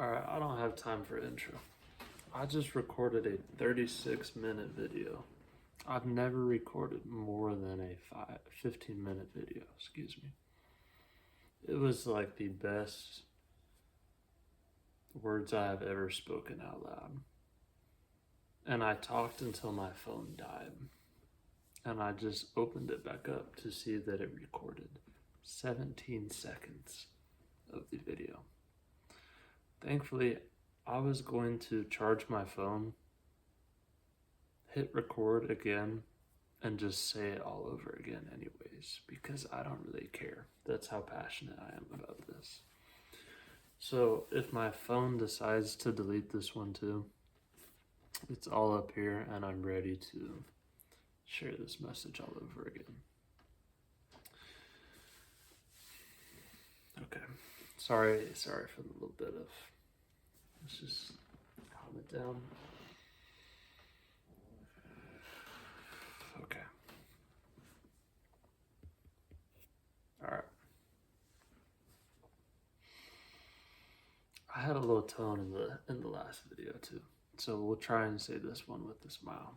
Alright, I don't have time for intro. I just recorded a 36-minute video. I've never recorded more than a 15-minute video, excuse me. It was like the best words I have ever spoken out loud. And I talked until my phone died. And I just opened it back up to see that it recorded 17 seconds of the video. Thankfully, I was going to charge my phone, hit record again, and just say it all over again anyways, because I don't really care. That's how passionate I am about this. So if my phone decides to delete this one too, it's all up here and I'm ready to share this message all over again. Okay, sorry for the little bit of, let's just calm it down. Okay. Alright. I had a little tone in the last video too, so we'll try and say this one with a smile.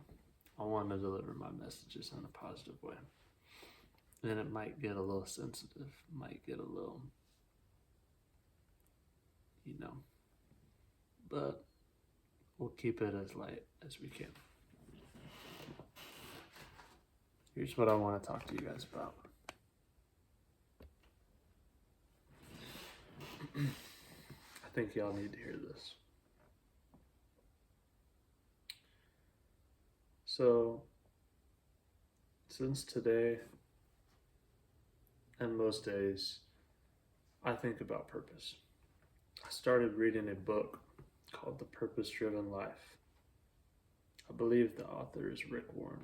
I want to deliver my messages in a positive way. And it might get a little sensitive, might get a little, but we'll keep it as light as we can. Here's what I want to talk to you guys about. I think y'all need to hear this. So, since today and most days, I think about purpose. I started reading a book called The Purpose-Driven Life. I believe the author is Rick Warren.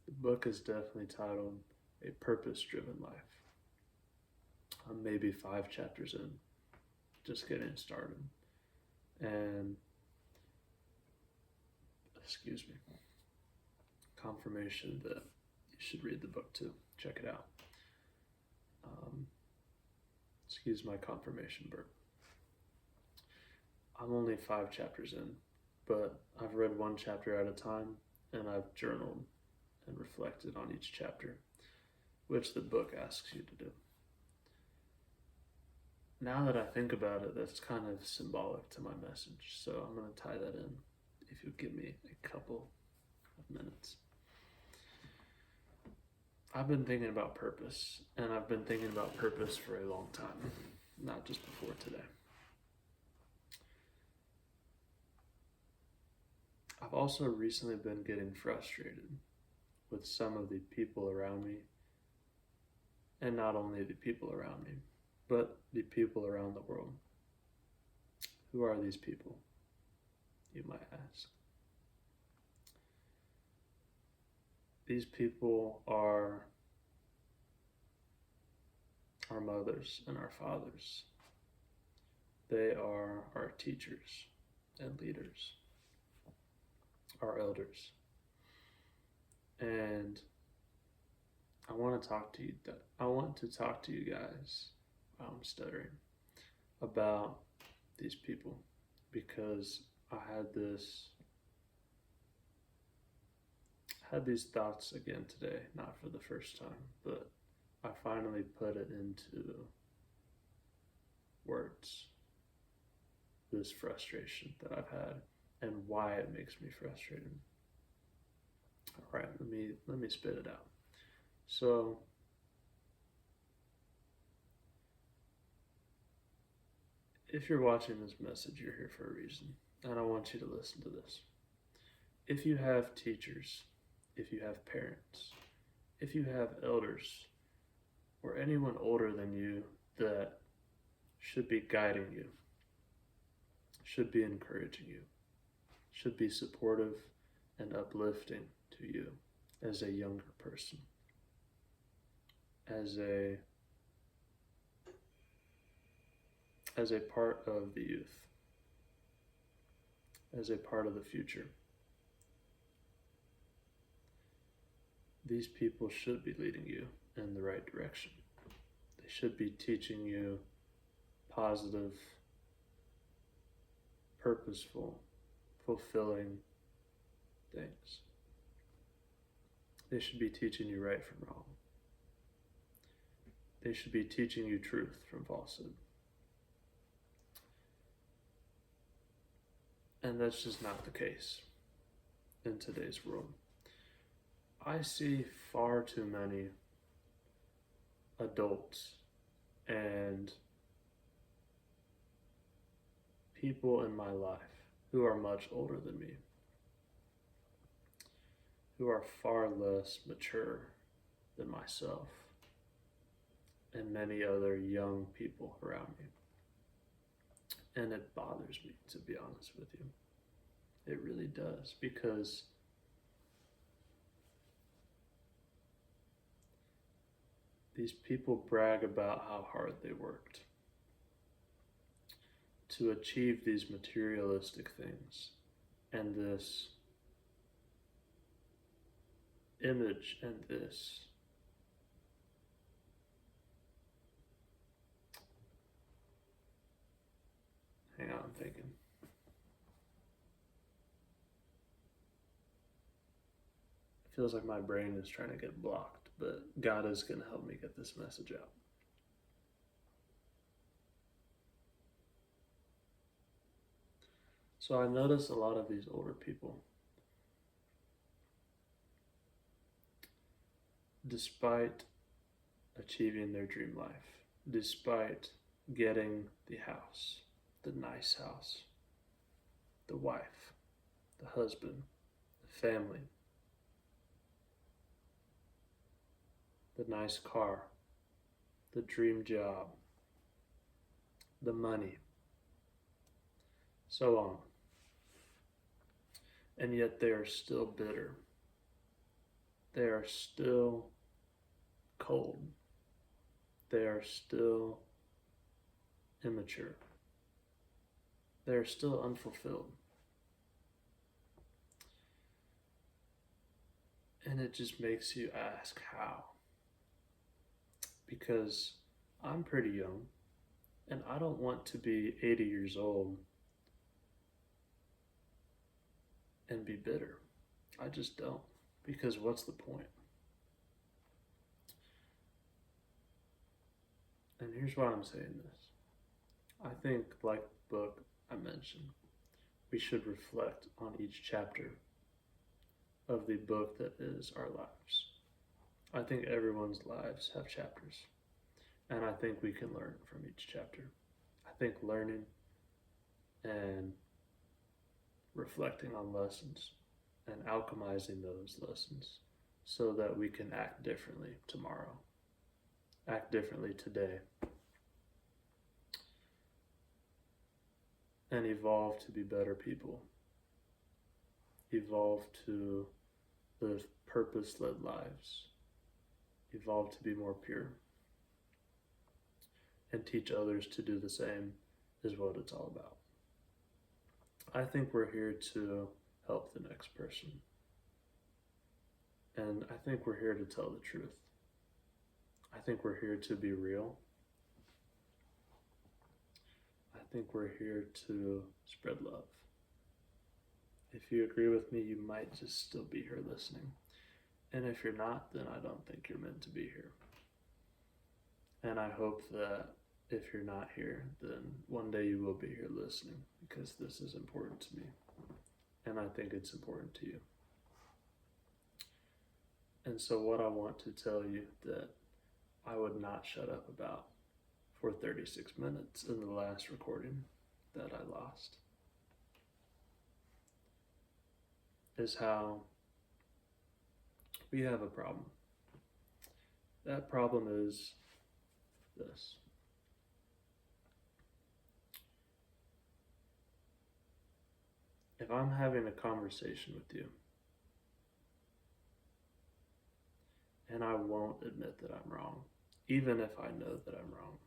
The book is definitely titled A Purpose-Driven Life. I'm maybe 5 chapters in, just getting started. And, confirmation that you should read the book too. Check it out. Excuse my confirmation burp. I'm only 5 chapters in, but I've read 1 chapter at a time, and I've journaled and reflected on each chapter, which the book asks you to do. Now that I think about it, that's kind of symbolic to my message, so I'm going to tie that in if you give me a couple of minutes. I've been thinking about purpose, and I've been thinking about purpose for a long time, not just before today. I've also recently been getting frustrated with some of the people around me, and not only the people around me, but the people around the world. Who are these people, you might ask? These people are our mothers and our fathers. They are our teachers and leaders, our elders. And I want to talk to you guys, I'm stuttering, about these people, because I had these thoughts again today, not for the first time, but I finally put it into words, this frustration that I've had and why it makes me frustrated. All right, let me spit it out. So, if you're watching this message, you're here for a reason, and I want you to listen to this. If you have teachers, if you have parents, if you have elders, or anyone older than you that should be guiding you, should be encouraging you, should be supportive and uplifting to you as a younger person, as a part of the youth, as a part of the future. These people should be leading you in the right direction. They should be teaching you positive purposeful, fulfilling things. They should be teaching you right from wrong. They should be teaching you truth from falsehood. And that's just not the case in today's world. I see far too many adults and people in my life who are much older than me, who are far less mature than myself and many other young people around me. And it bothers me, to be honest with you. It really does, because these people brag about how hard they worked to achieve these materialistic things and this image and this hang on, I'm thinking. It feels like my brain is trying to get blocked, but God is going to help me get this message out. So I notice a lot of these older people, despite achieving their dream life, despite getting the house, the nice house, the wife, the husband, the family, the nice car, the dream job, the money, so on. And yet they are still bitter. They are still cold. They are still immature. They are still unfulfilled. And it just makes you ask how. Because I'm pretty young, and I don't want to be 80 years old and be bitter. I just don't. Because what's the point? And here's why I'm saying this. I think, like the book I mentioned, we should reflect on each chapter of the book that is our lives. I think everyone's lives have chapters, and I think we can learn from each chapter. I think learning and reflecting on lessons and alchemizing those lessons so that we can act differently tomorrow, act differently today, and evolve to be better people, evolve to live purpose-led lives, evolve to be more pure, and teach others to do the same is what it's all about. I think we're here to help the next person. And I think we're here to tell the truth. I think we're here to be real. I think we're here to spread love. If you agree with me, you might just still be here listening. And if you're not, then I don't think you're meant to be here. And I hope that if you're not here, then one day you will be here listening, because this is important to me. And I think it's important to you. And so what I want to tell you that I would not shut up about for 36 minutes in the last recording that I lost is how we have a problem. That problem is this. If I'm having a conversation with you and I won't admit that I'm wrong, even if I know that I'm wrong,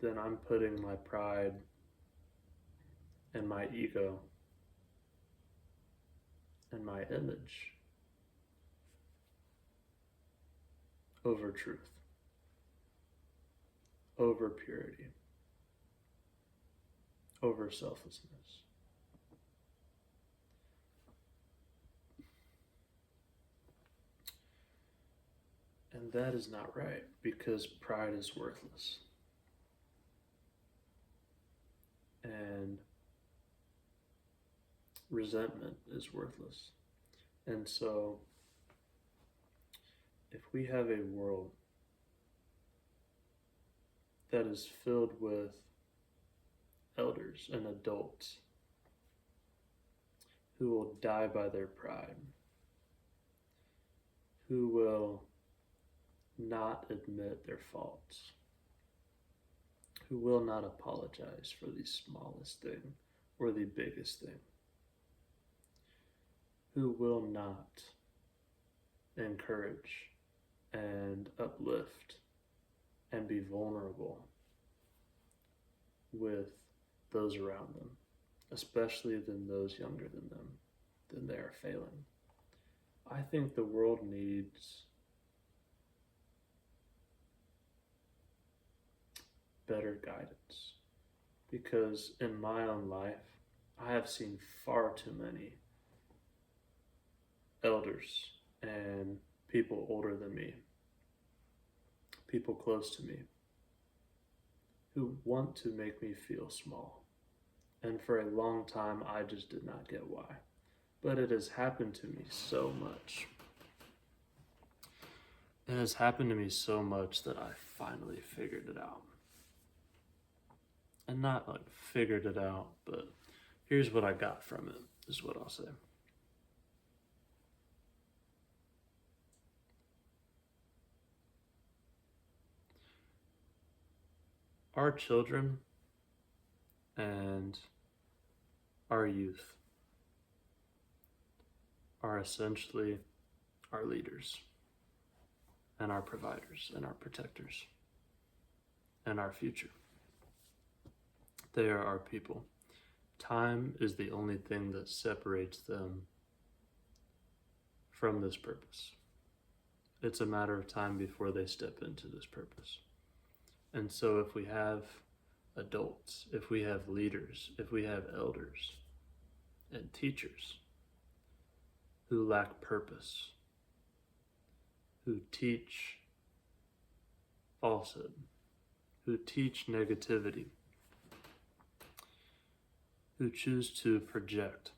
then I'm putting my pride and my ego and my image over truth, over purity, over selflessness. And that is not right because pride is worthless. And resentment is worthless. And so, if we have a world that is filled with elders and adults who will die by their pride, who will not admit their faults, who will not apologize for the smallest thing or the biggest thing, who will not encourage and uplift and be vulnerable with those around them, especially than those younger than them, then they are failing. I think the world needs better guidance because in my own life, I have seen far too many elders and people older than me, people close to me, who want to make me feel small. And for a long time, I just did not get why. But it has happened to me so much. It has happened to me so much that I finally figured it out. And not like figured it out, but here's what I got from it, is what I'll say. Our children and our youth are essentially our leaders and our providers and our protectors and our future. They are our people. Time is the only thing that separates them from this purpose. It's a matter of time before they step into this purpose. And so if we have adults, if we have leaders, if we have elders and teachers who lack purpose, who teach falsehood, who teach negativity, who choose to project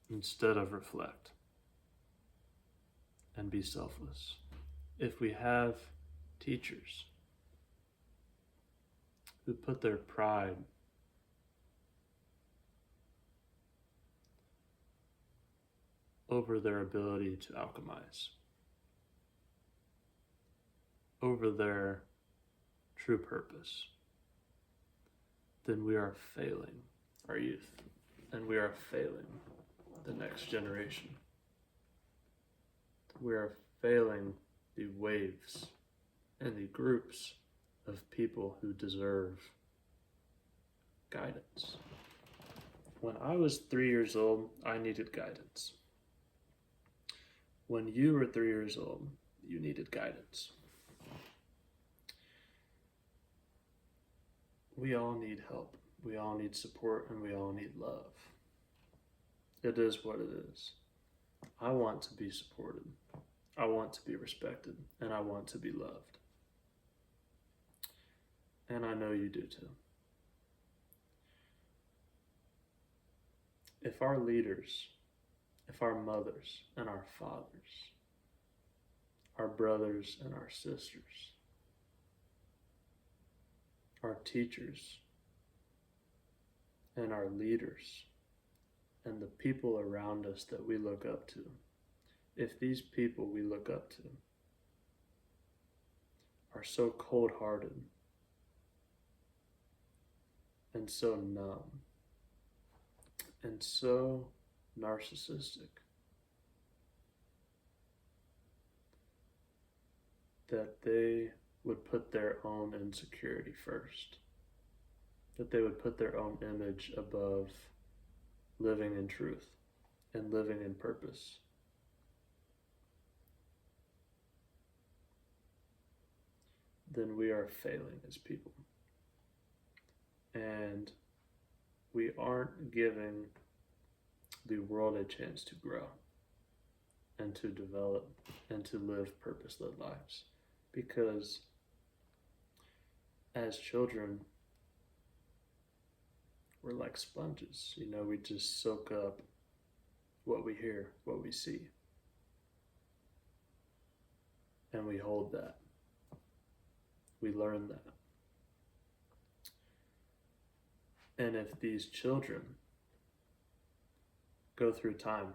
instead of reflect and be selfless. If we have teachers who put their pride over their ability to alchemize, over their true purpose, then we are failing our youth, and we are failing the next generation. We are failing the waves and the groups of people who deserve guidance. When I was 3 years old, I needed guidance. When you were 3 years old, you needed guidance. We all need help. We all need support, and we all need love. It is what it is. I want to be supported. I want to be respected, and I want to be loved. And I know you do too. If our leaders, if our mothers and our fathers, our brothers and our sisters, our teachers and our leaders, and the people around us that we look up to, if these people we look up to are so cold-hearted and so numb and so narcissistic that they would put their own insecurity first, that they would put their own image above living in truth and living in purpose, then we are failing as people. And we aren't giving the world a chance to grow and to develop and to live purpose-led lives. Because as children, we're like sponges. We just soak up what we hear, what we see, and we hold that. We learn that. And if these children go through time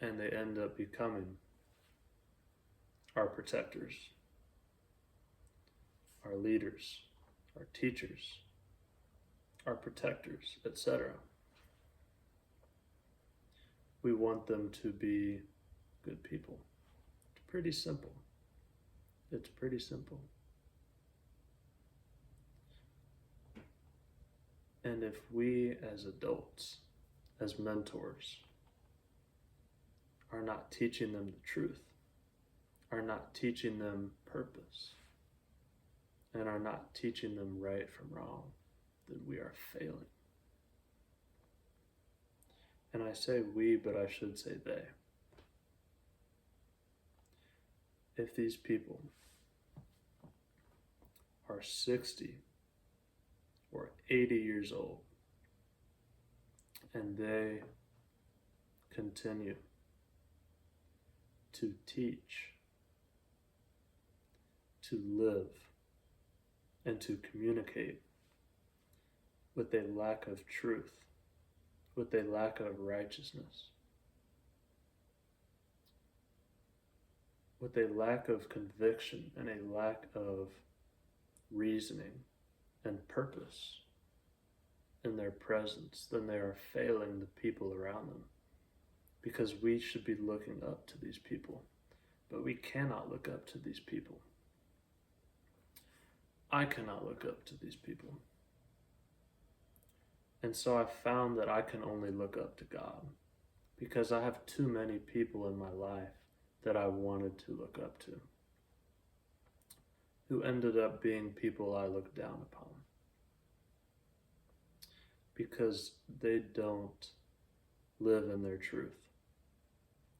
and they end up becoming our protectors, our leaders, our teachers, our protectors, etc., we want them to be good people. It's pretty simple. It's pretty simple. And if we as adults, as mentors, are not teaching them the truth, are not teaching them purpose, and are not teaching them right from wrong, then we are failing. And I say we, but I should say they. If these people are 60 or 80 years old and they continue to teach, to live, and to communicate with a lack of truth, with a lack of righteousness, with a lack of conviction and a lack of reasoning and purpose in their presence, then they are failing the people around them. Because we should be looking up to these people, but we cannot look up to these people. I cannot look up to these people. And so I found that I can only look up to God, because I have too many people in my life that I wanted to look up to, who ended up being people I looked down upon, because they don't live in their truth.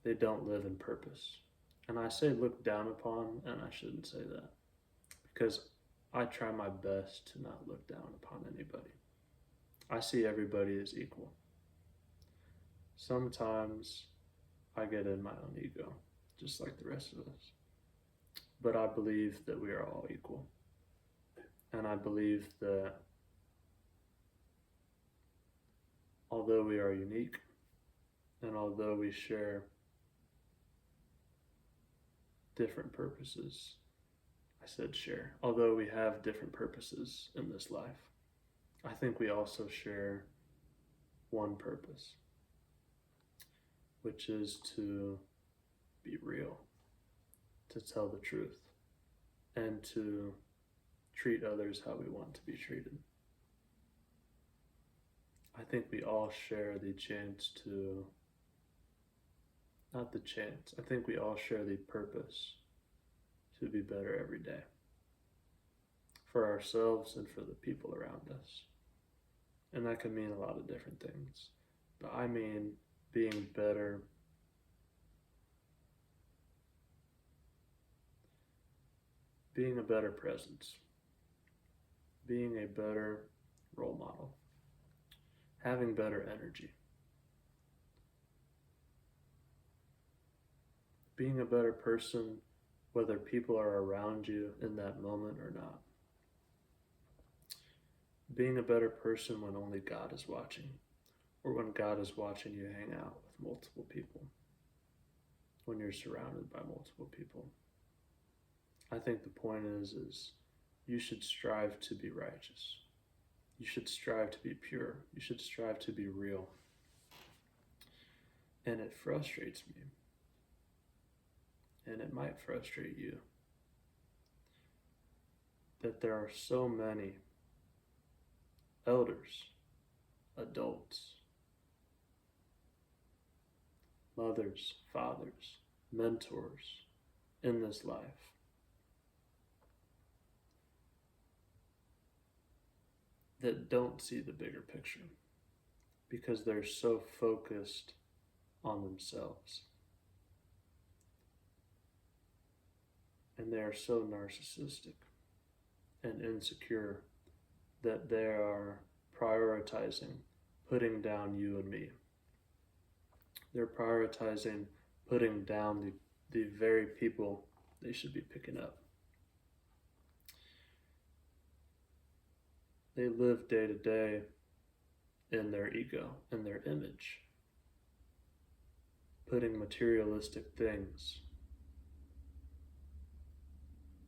They don't live in purpose. And I say look down upon, and I shouldn't say that, because I try my best to not look down upon anybody. I see everybody as equal. Sometimes I get in my own ego, just like the rest of us. But I believe that we are all equal. And I believe that although we are unique, and although we share different purposes, I said share, although we have different purposes in this life, I think we also share one purpose, which is to be real, to tell the truth, and to treat others how we want to be treated. I think we all share the chance to, not the chance, I think we all share the purpose to be better every day, for ourselves and for the people around us. And that can mean a lot of different things. But I mean being better, being a better presence, being a better role model, having better energy, being a better person whether people are around you in that moment or not. Being a better person when only God is watching, or when God is watching you hang out with multiple people, when you're surrounded by multiple people. I think the point is you should strive to be righteous. You should strive to be pure. You should strive to be real. And it frustrates me, and it might frustrate you, that there are so many elders, adults, mothers, fathers, mentors in this life that don't see the bigger picture because they're so focused on themselves. And they are so narcissistic and insecure that they are prioritizing putting down you and me. They're prioritizing putting down the very people they should be picking up. They live day to day in their ego, in their image, putting materialistic things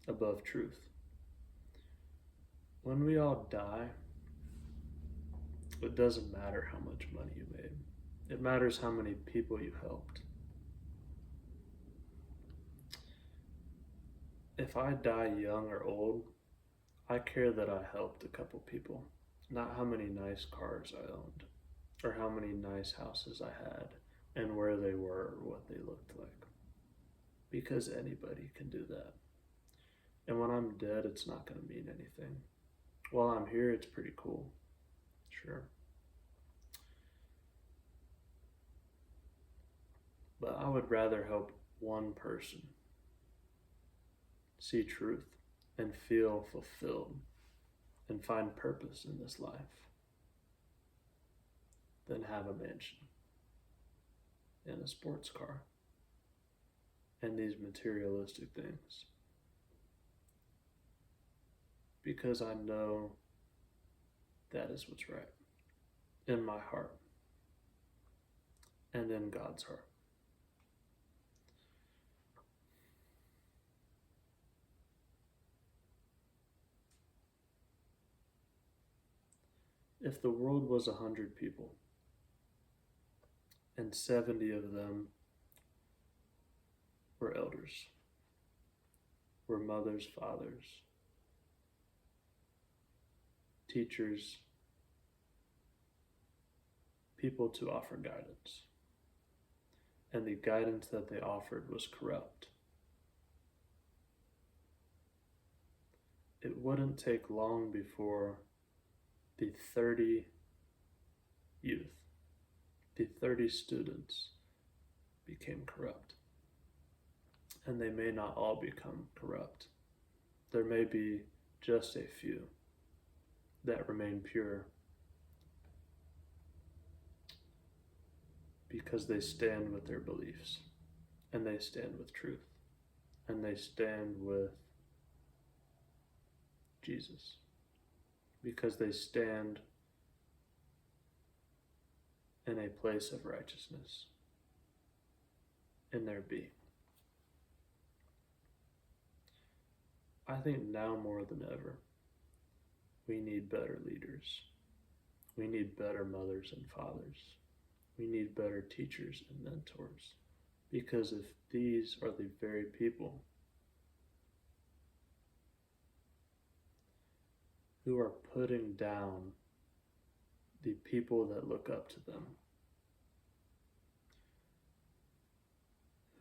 above truth. When we all die, it doesn't matter how much money you made. It matters how many people you helped. If I die young or old, I care that I helped a couple people, not how many nice cars I owned, or how many nice houses I had, and where they were, or what they looked like. Because anybody can do that. And when I'm dead, it's not going to mean anything. While I'm here, it's pretty cool. Sure. But I would rather help one person see truth and feel fulfilled and find purpose in this life than have a mansion and a sports car and these materialistic things. Because I know that is what's right in my heart and in God's heart. If the world was 100 people and 70 of them were elders, were mothers, fathers, teachers, people to offer guidance, and the guidance that they offered was corrupt, it wouldn't take long before the 30 youth, the 30 students became corrupt. And they may not all become corrupt. There may be just a few that remain pure because they stand with their beliefs, and they stand with truth, and they stand with Jesus, because they stand in a place of righteousness in their being. I think now more than ever, we need better leaders. We need better mothers and fathers. We need better teachers and mentors. Because if these are the very people who are putting down the people that look up to them,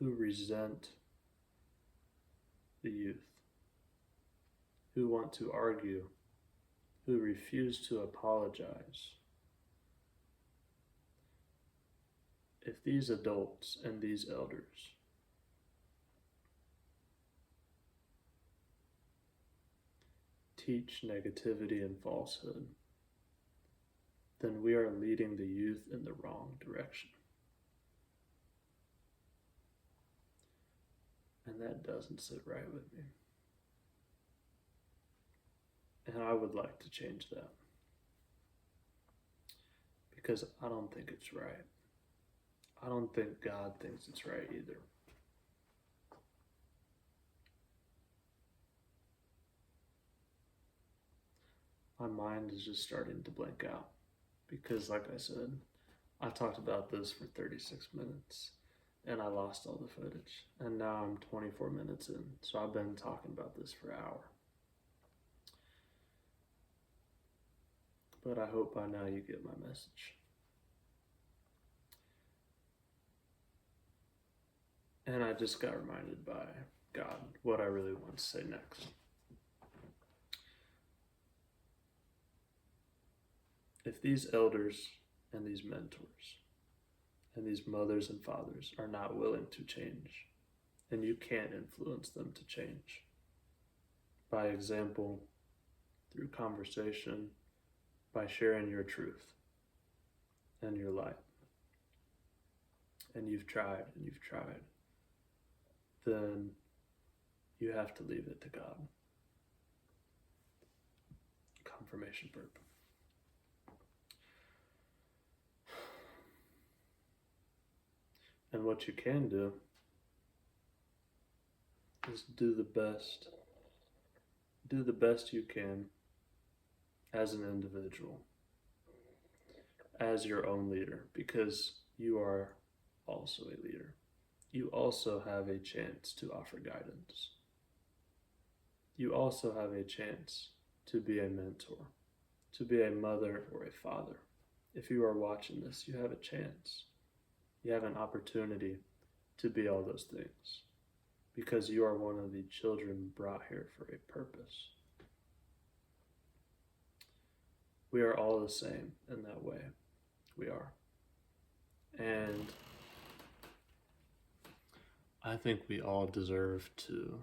who resent the youth, who want to argue, who refuse to apologize. If these adults and these elders teach negativity and falsehood, then we are leading the youth in the wrong direction. And that doesn't sit right with me. And I would like to change that. Because I don't think it's right. I don't think God thinks it's right either. My mind is just starting to blank out. Because like I said, I talked about this for 36 minutes and I lost all the footage. And now I'm 24 minutes in. So I've been talking about this for an hour. But I hope by now you get my message. And I just got reminded by God what I really want to say next. If these elders and these mentors and these mothers and fathers are not willing to change, and you can't influence them to change by example, through conversation, by sharing your truth and your light, and you've tried, then you have to leave it to God. Confirmation burp. And what you can do is do the best you can as an individual, as your own leader, because you are also a leader. You also have a chance to offer guidance. You also have a chance to be a mentor, to be a mother or a father. If you are watching this, you have a chance. You have an opportunity to be all those things because you are one of the children brought here for a purpose. We are all the same in that way. We are. And I think we all deserve to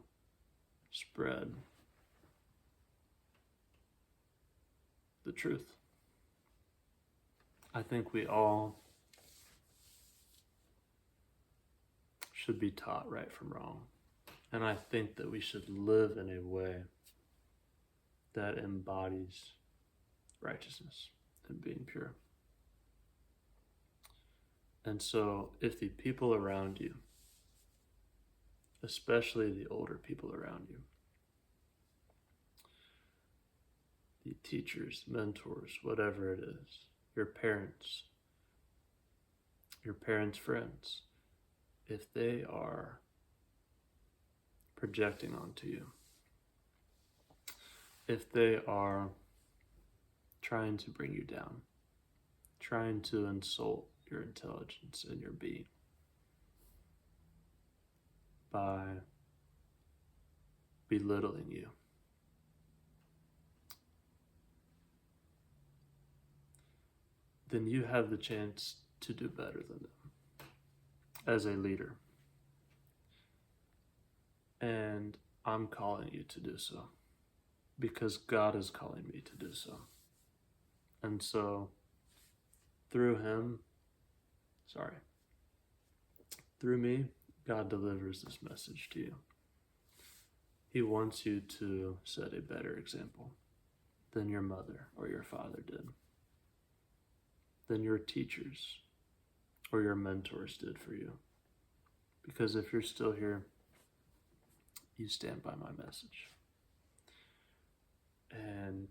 spread the truth. I think we all should be taught right from wrong. And I think that we should live in a way that embodies righteousness and being pure. And so if the people around you, especially the older people around you, the teachers, mentors, whatever it is, your parents' friends, if they are projecting onto you, if they are trying to bring you down, trying to insult your intelligence and your being by belittling you, then you have the chance to do better than them as a leader. And I'm calling you to do so because God is calling me to do so. And so through me, God delivers this message to you. He wants you to set a better example than your mother or your father did, than your teachers or your mentors did for you. Because if you're still here, you stand by my message. And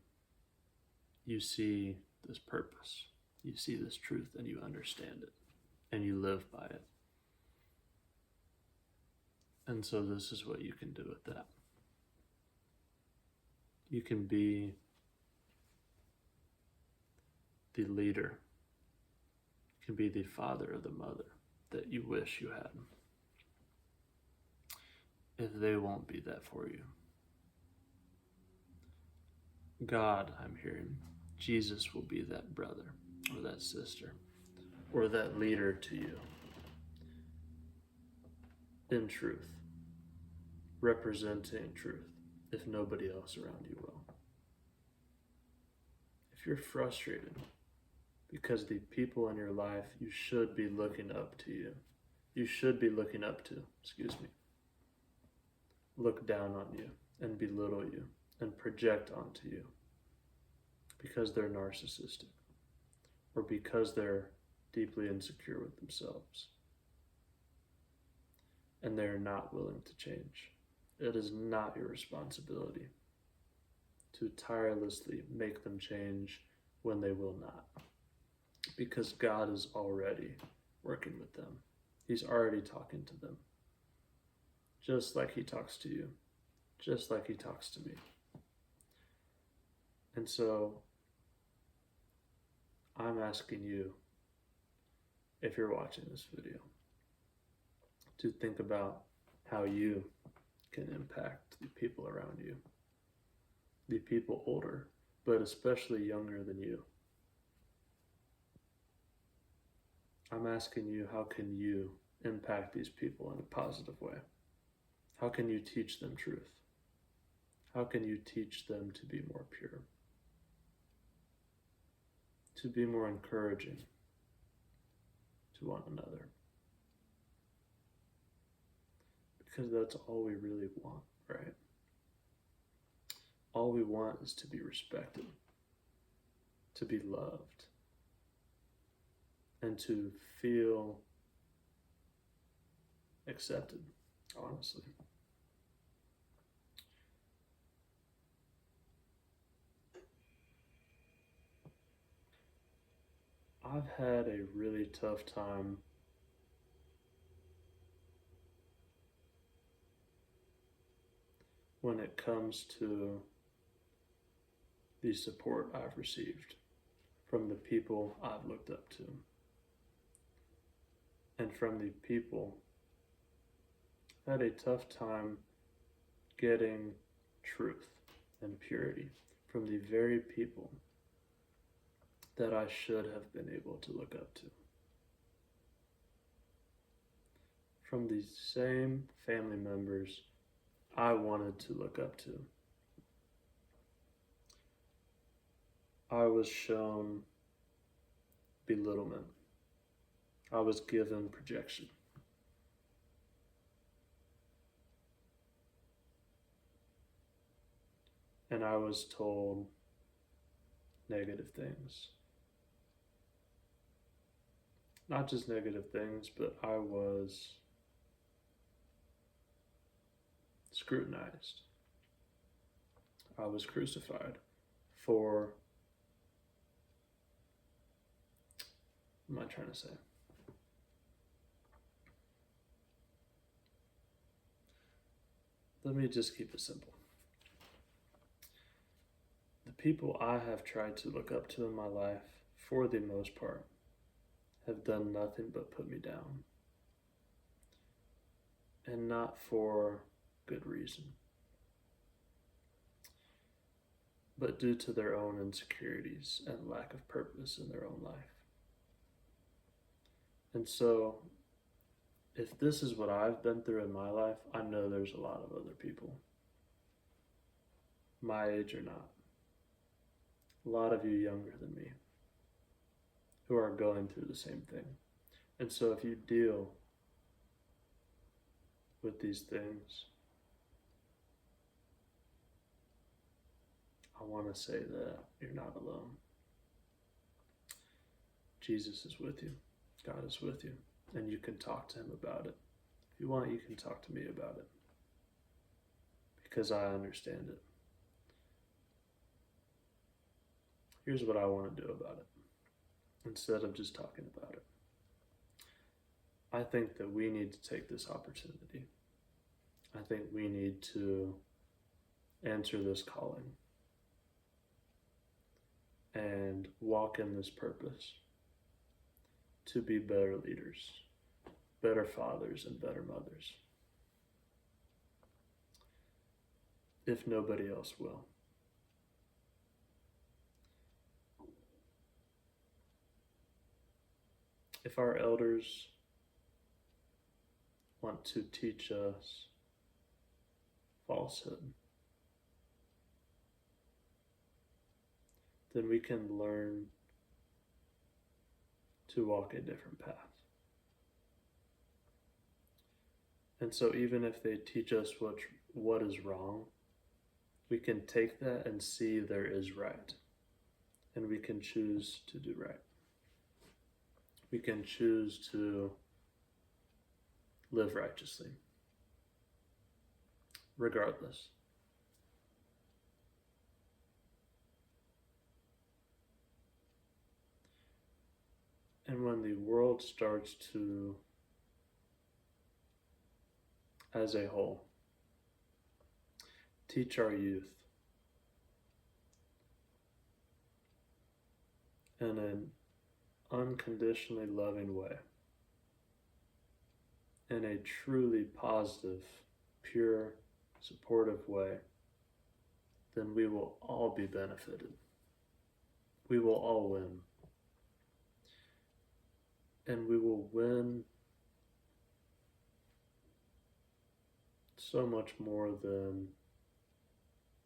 you see this purpose, you see this truth, and you understand it, and you live by it. And so this is what you can do with that. You can be the leader. You can be the father or the mother that you wish you had. If they won't be that for you. God, I'm hearing, Jesus will be that brother or that sister or that leader to you in truth, representing truth, if nobody else around you will. If you're frustrated because the people in your life you should be looking up to, look down on you and belittle you and project onto you because they're narcissistic or because they're deeply insecure with themselves and they're not willing to change. It is not your responsibility to tirelessly make them change when they will not, because God is already working with them. He's already talking to them, just like he talks to you, just like he talks to me. And so I'm asking you, if you're watching this video, to think about how you can impact the people around you, the people older, but especially younger than you. I'm asking you, how can you impact these people in a positive way? How can you teach them truth? How can you teach them to be more pure? To be more encouraging to one another? Because that's all we really want, right? All we want is to be respected, to be loved, and to feel accepted, honestly. I've had a really tough time when it comes to the support I've received from the people I've looked up to, and from the people. I've had a tough time getting truth and purity from the very people that I should have been able to look up to. From the same family members I wanted to look up to. I was shown belittlement. I was given projection. And I was told negative things. Not just negative things, but I was scrutinized. I was crucified for, what am I trying to say? Let me just keep it simple. The people I have tried to look up to in my life, for the most part, have done nothing but put me down. And not for good reason, but due to their own insecurities and lack of purpose in their own life. And so, if this is what I've been through in my life, I know there's a lot of other people, my age or not, a lot of you younger than me, who are going through the same thing. And so if you deal with these things, I want to say that you're not alone. Jesus is with you. God is with you. And you can talk to him about it. If you want, you can talk to me about it. Because I understand it. Here's what I want to do about it. Instead of just talking about it. I think that we need to take this opportunity. I think we need to answer this calling and walk in this purpose to be better leaders, better fathers, and better mothers, if nobody else will. If our elders want to teach us falsehood, then we can learn to walk a different path. And so even if they teach us what is wrong, we can take that and see there is right. And we can choose to do right. We can choose to live righteously, regardless. And when the world starts to, as a whole, teach our youth in an unconditionally loving way, in a truly positive, pure, supportive way, then we will all be benefited. We will all win. And we will win so much more than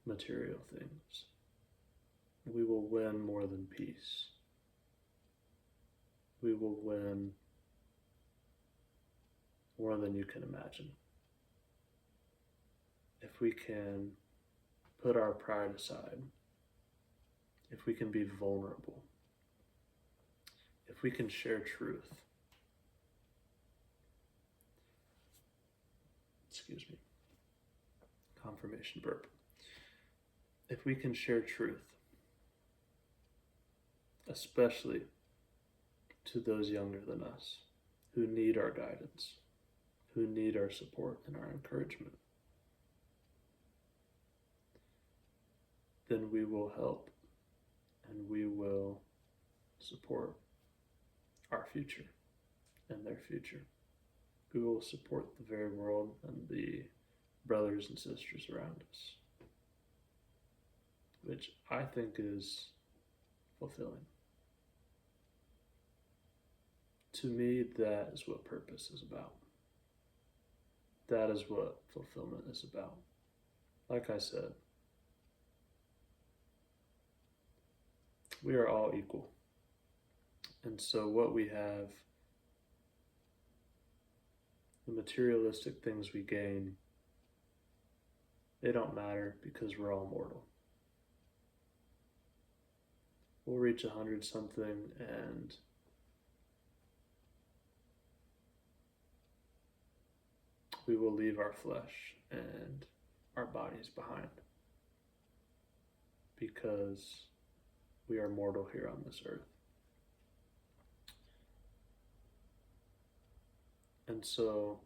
material things. We will win more than peace. We will win more than you can imagine. If we can put our pride aside, if we can be vulnerable, if we can share truth, confirmation burp. If we can share truth, especially to those younger than us who need our guidance, who need our support and our encouragement, then we will help and we will support our future and their future. We will support the very world and the brothers and sisters around us, which I think is fulfilling. To me, that is what purpose is about. That is what fulfillment is about. Like I said, we are all equal. And so what we have, the materialistic things we gain, they don't matter because we're all mortal. We'll reach 100 something and we will leave our flesh and our bodies behind because we are mortal here on this earth. And so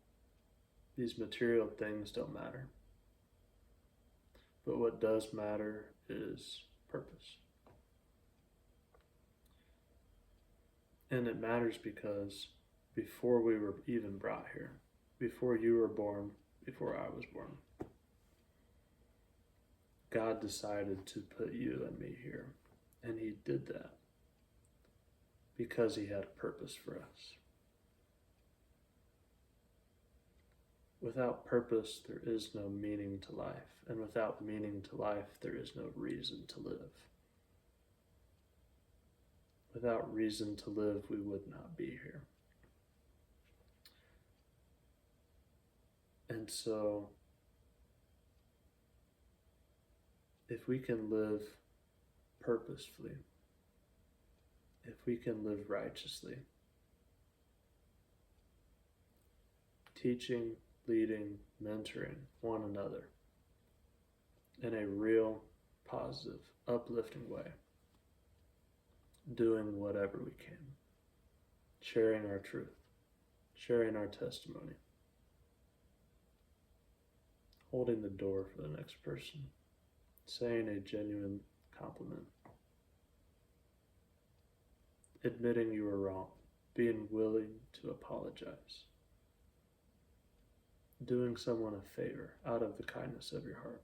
these material things don't matter. But what does matter is purpose. And it matters because before we were even brought here, before you were born, before I was born, God decided to put you and me here. And He did that because He had a purpose for us. Without purpose, there is no meaning to life. And without meaning to life, there is no reason to live. Without reason to live, we would not be here. And so, if we can live purposefully, if we can live righteously, teaching, leading, mentoring one another in a real, positive, uplifting way, doing whatever we can, sharing our truth, sharing our testimony, holding the door for the next person, saying a genuine compliment, admitting you were wrong, being willing to apologize, doing someone a favor out of the kindness of your heart,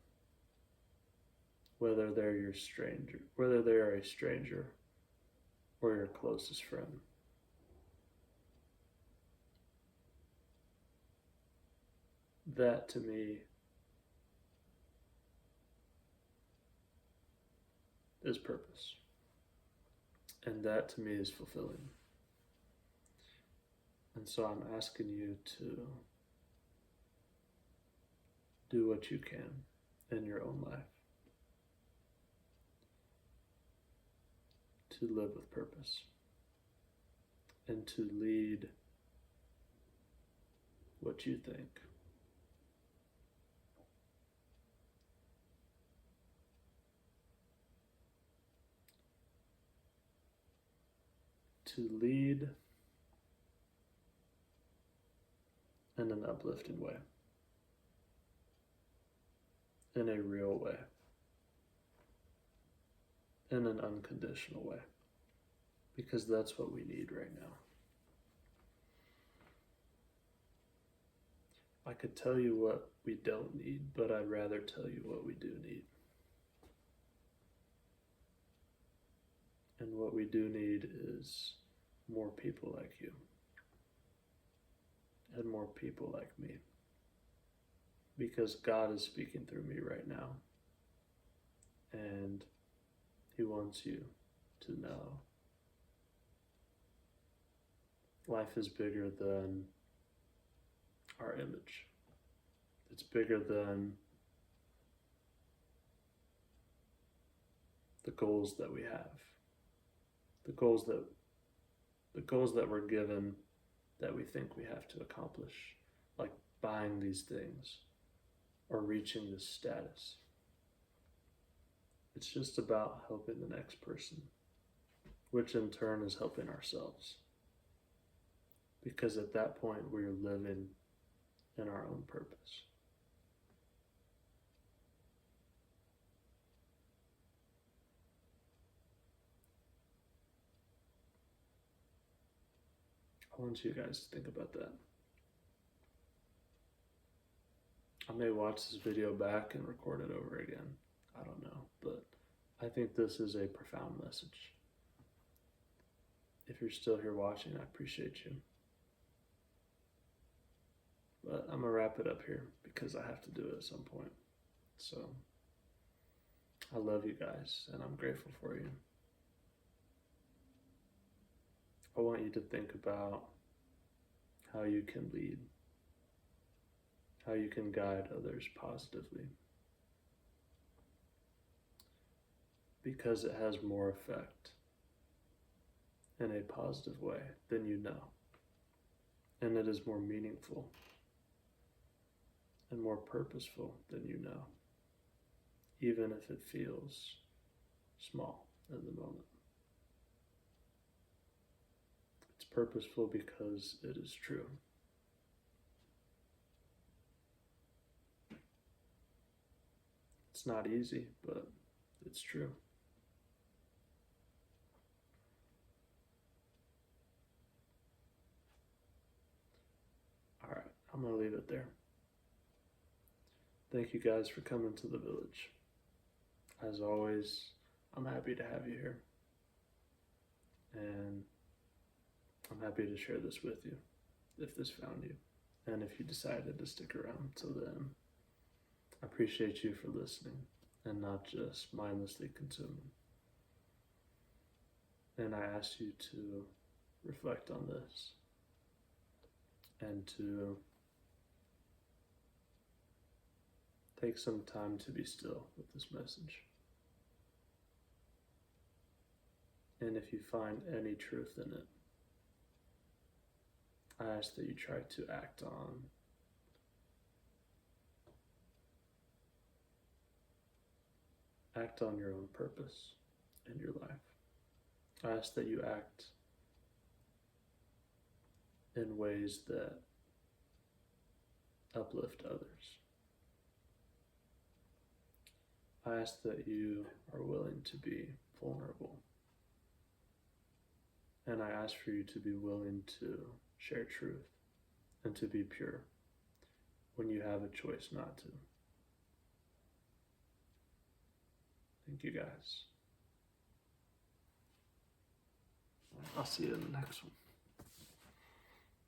whether they're your stranger, whether they are a stranger or your closest friend. That to me is purpose. And that to me is fulfilling. And so I'm asking you to do what you can in your own life to live with purpose and to lead what you think. To lead in an uplifting way, in a real way, in an unconditional way, because that's what we need right now. I could tell you what we don't need, but I'd rather tell you what we do need. And what we do need is more people like you, and more people like me. Because God is speaking through me right now. And He wants you to know life is bigger than our image. It's bigger than the goals that we have. The goals that we're given that we think we have to accomplish, like buying these things or reaching this status. It's just about helping the next person, which in turn is helping ourselves. Because at that point, we're living in our own purpose. I want you guys to think about that. I may watch this video back and record it over again. I don't know, but I think this is a profound message. If you're still here watching, I appreciate you. But I'm going to wrap it up here because I have to do it at some point. So, I love you guys and I'm grateful for you. I want you to think about how you can lead, how you can guide others positively. Because it has more effect in a positive way than you know. And it is more meaningful and more purposeful than you know, even if it feels small in the moment. It's purposeful because it is true. It's not easy, but it's true. All right, I'm going to leave it there. Thank you guys for coming to the village. As always, I'm happy to have you here. And I'm happy to share this with you, if this found you. And if you decided to stick around till then, I appreciate you for listening and not just mindlessly consuming. And I ask you to reflect on this and to take some time to be still with this message. And if you find any truth in it, I ask that you try to act on your own purpose in your life. I ask that you act in ways that uplift others. I ask that you are willing to be vulnerable. And I ask for you to be willing to share truth and to be pure when you have a choice not to. Thank you guys. I'll see you in the next one.